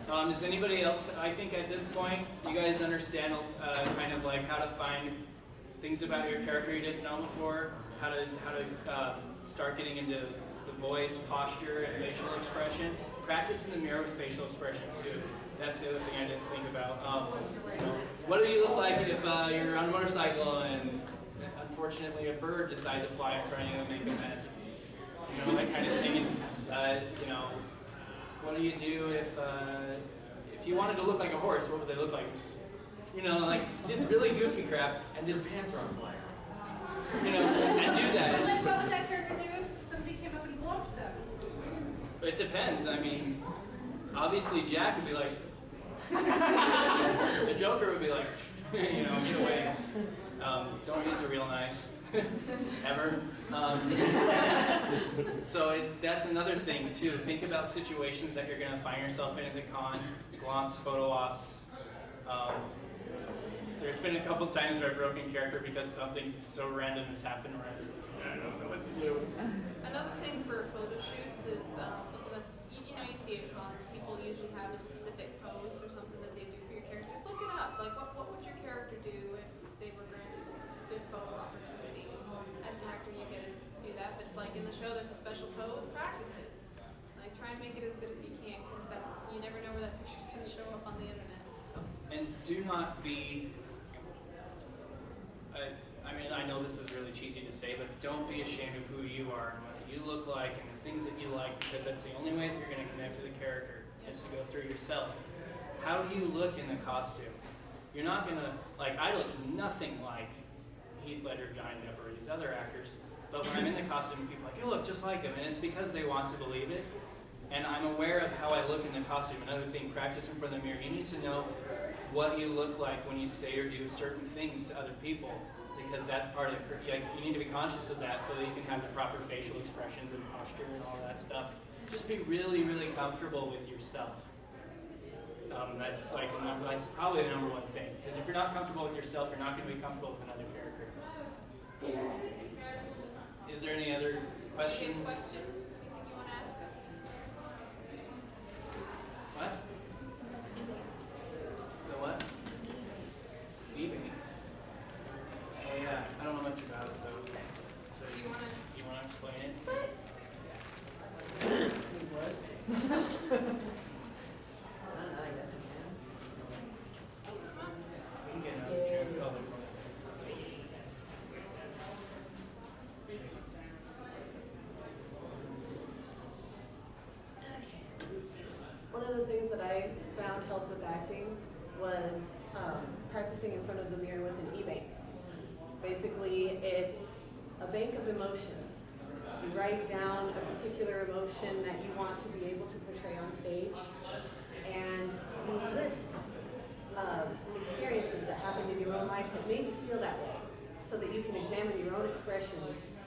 Does anybody else, I think at this point, you guys understand kind of like how to find things about your character you didn't know before, how to start getting into the voice, posture, and facial expression. Practice in the mirror with facial expression too. That's the other thing I didn't think about. What do you look like if you're on a motorcycle and unfortunately a bird decides to fly in front of you and make a mess of you? You know, that kind of thing. You know, what do you do if you wanted to look like a horse? What would they look like? You know, like just really goofy crap and just Hands are on fire. You know, and do that. Like, what would that character do if somebody came up and blocked them? It depends. I mean, obviously Jack would be like, the Joker would be like, you know, get away. Don't use a real knife, ever. So that's another thing too. Think about situations that you're going to find yourself in at the con, glomps, photo ops. There's been a couple times where I've broken character because something so random has happened where I just, I don't know what to do. Another thing for photo shoots is something that's, you know, you see at cons, people usually have a specific pose or something that they do for your character. Just look it up. Like, what would your character do if they were granted a good photo opportunity? As an actor, you get to do that, but like in the show, there's a special pose. Practice it. Like, try and make it as good as you can, because you never know where that picture's going to show up on the internet. So. And do not be, I mean, I know this is really cheesy to say, but don't be ashamed of who you are and what you look like and the things that you like, because that's the only way that you're going to connect to the character, is to go through yourself. How do you look in the costume? You're not going to, like, I look nothing like Heath Ledger, Johnny Depp, or these other actors, but when I'm in the costume, people are like, you look just like him, and it's because they want to believe it. And I'm aware of how I look in the costume. Another thing, practice in front of the mirror. You need to know what you look like when you say or do certain things to other people, because that's part of the, like, you need to be conscious of that so that you can have the proper facial expressions and posture and all that stuff. Just be really, really comfortable with yourself. That's like that's probably the number one thing, because if you're not comfortable with yourself, you're not going to be comfortable with another character. Is there any other questions? Any questions? Anything you want to ask us? What? The what? eBay. Yeah, I don't know much about it though. So you want to explain it? What? I don't know, I guess I We can get another chair. Oh, there's one. One of the things that I found helped with acting was practicing in front of the mirror with an e-bank. Basically, it's a bank of emotions. You write down a particular emotion that you want to be able to portray on stage, and you list experiences that happened in your own life that made you feel that way, so that you can examine your own expressions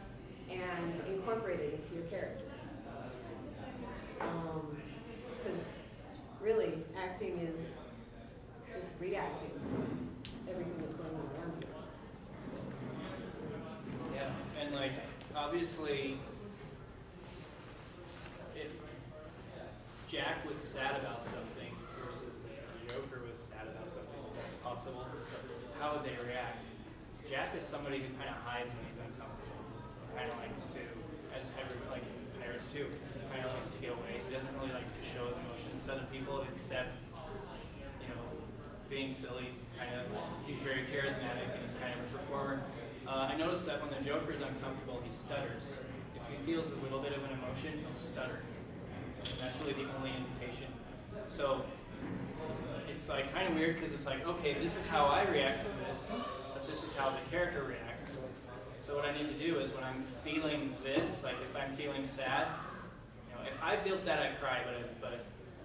and incorporate it into your character. Because really, acting is just reacting to everything that's going on around you. Yeah, and like, obviously, if Jack was sad about something versus the Joker was sad about something, if that's possible, how would they react? Jack is somebody who kind of hides when he's uncomfortable. He kind of likes to, as everybody, like in Paris too, he kind of likes to get away. He doesn't really like to show his emotions to other people, except, you know, being silly. Kind of, he's very charismatic and he's kind of a performer. I noticed that when the Joker's uncomfortable, he stutters. If he feels a little bit of an emotion, he'll stutter. And that's really the only indication. So it's like kind of weird because it's like, okay, this is how I react to this, but this is how the character reacts. So what I need to do is when I'm feeling this, like if I'm feeling sad, you know, if I feel sad, I cry, but if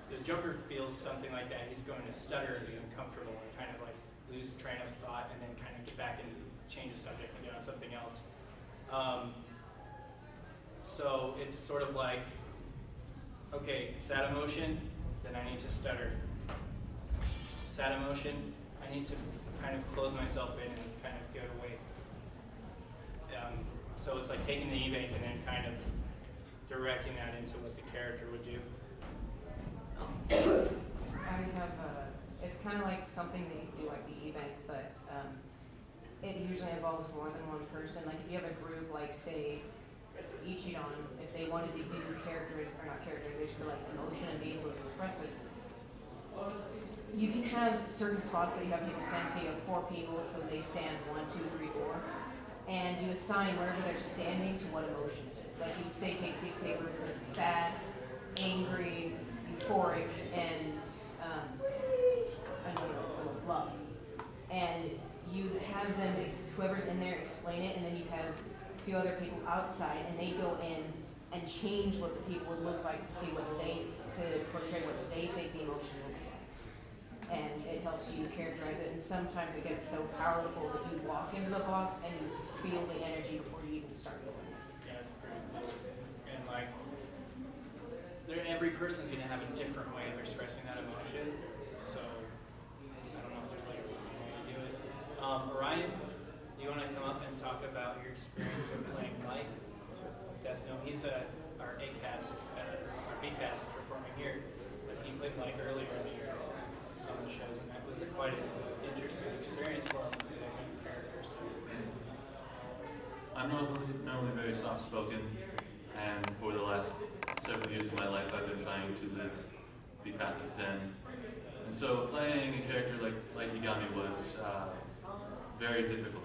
the Joker feels something like that, he's going to stutter and be uncomfortable and kind of like lose train of thought and then kind of get back and change the subject and get on something else. So it's sort of like, okay, sad emotion, then I need to stutter. Sad emotion, I need to kind of close myself in and kind of get away. So it's like taking the e-bank and then kind of directing that into what the character would do. kind of like something that you do like the e-bank, but it usually involves more than one person. Like if you have a group, like say Ichidan, if they wanted to do not characterization, but like emotion and be able to express it, you can have certain spots that you have people stand. Say you have 4 people, so they stand 1, 2, 3, 4, and you assign wherever they're standing to what emotion it is. Like you say, take a piece of paper that's sad, angry, euphoric, and love. And you have them, whoever's in there, explain it, and then you have a few other people outside, and they go in and change what the people would look like to see to portray what they think the emotion looks like. And it helps you characterize it, and sometimes it gets so powerful that you walk into the box and you feel the energy before you even start going. Yeah, it's pretty cool. And like, every person's gonna have a different way of expressing that emotion. So I don't know if there's like a way to do it. Ryan, do you want to come up and talk about your experience with playing Light? Death Note. He's our A-cast, our B-cast is performing here, but he played Light earlier in the year. Some of the shows, and that was quite an interesting experience for him. Characters. I'm normally very soft-spoken, and for the last several years of my life, I've been trying to live the path of Zen. And so playing a character like Light Yagami was very difficult.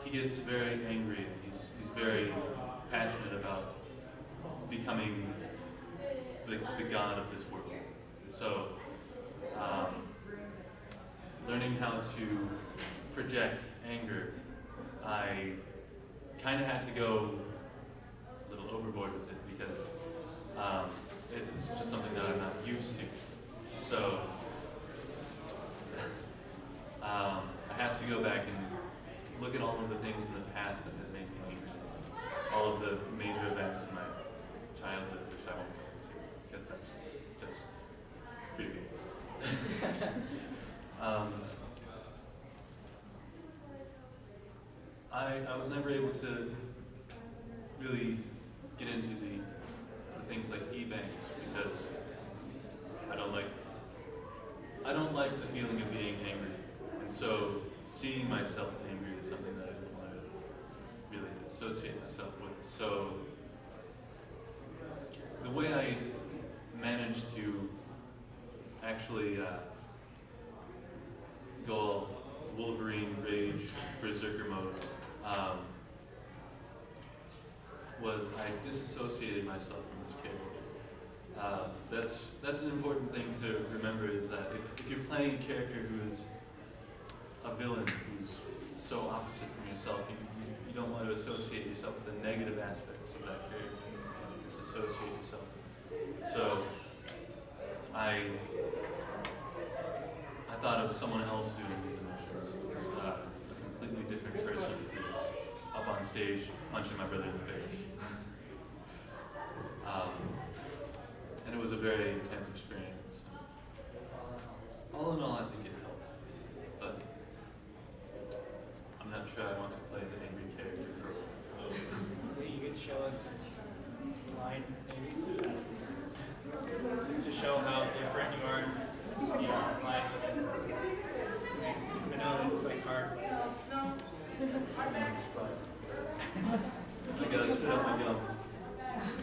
He gets very angry, and he's very passionate about becoming the god of this world. And so learning how to project anger, I kind of had to go a little overboard with it because it's just something that I'm not used to. So I had to go back and look at all of the things in the past that had made me angry, all of the major events in my childhood, which I won't go into because that's just creepy. I was never able to really get into the things like e-banks because I don't like the feeling of being angry, and so seeing myself angry is something that I didn't want to really associate myself with. So the way I managed to actually go all Wolverine, Rage, Berserker mode was I disassociated myself from this character. That's an important thing to remember, is that if you're playing a character who is a villain, who's so opposite from yourself, you don't want to associate yourself with the negative aspects of that character. You want to disassociate yourself. So I thought of someone else doing these emotions. It was a completely different person who was up on stage punching my brother in the face. And it was a very intense experience. All in all, I think it helped. But I'm not sure I want to play the angry character. Maybe you could show us a line, maybe? Just to show how different you are in life. I know that it's like hard. No. I gotta spit out my gum.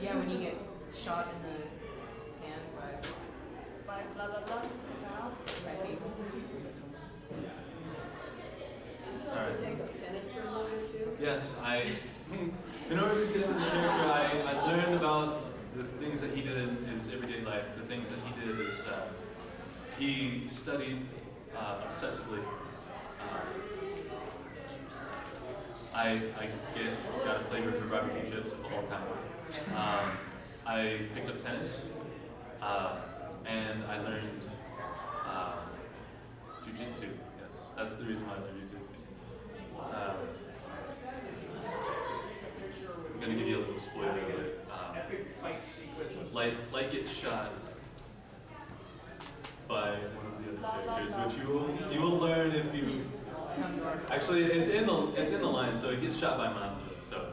Yeah, when you get shot in the hand by Blah, blah, blah. by people. Did you also take up tennis for a moment too? Yes, in order to get into the character, I learned about the things that he did in his everyday life. The things that he did is he studied obsessively. I got a flavor for barbecue chips of all kinds. I picked up tennis, and I learned jiu-jitsu. Yes, that's the reason why I learned jiu-jitsu. I'm gonna give you a little spoiler alert. Light gets shot by one of the other characters, which you will learn if you. Actually, it's in the line, so he gets shot by Matsuda. So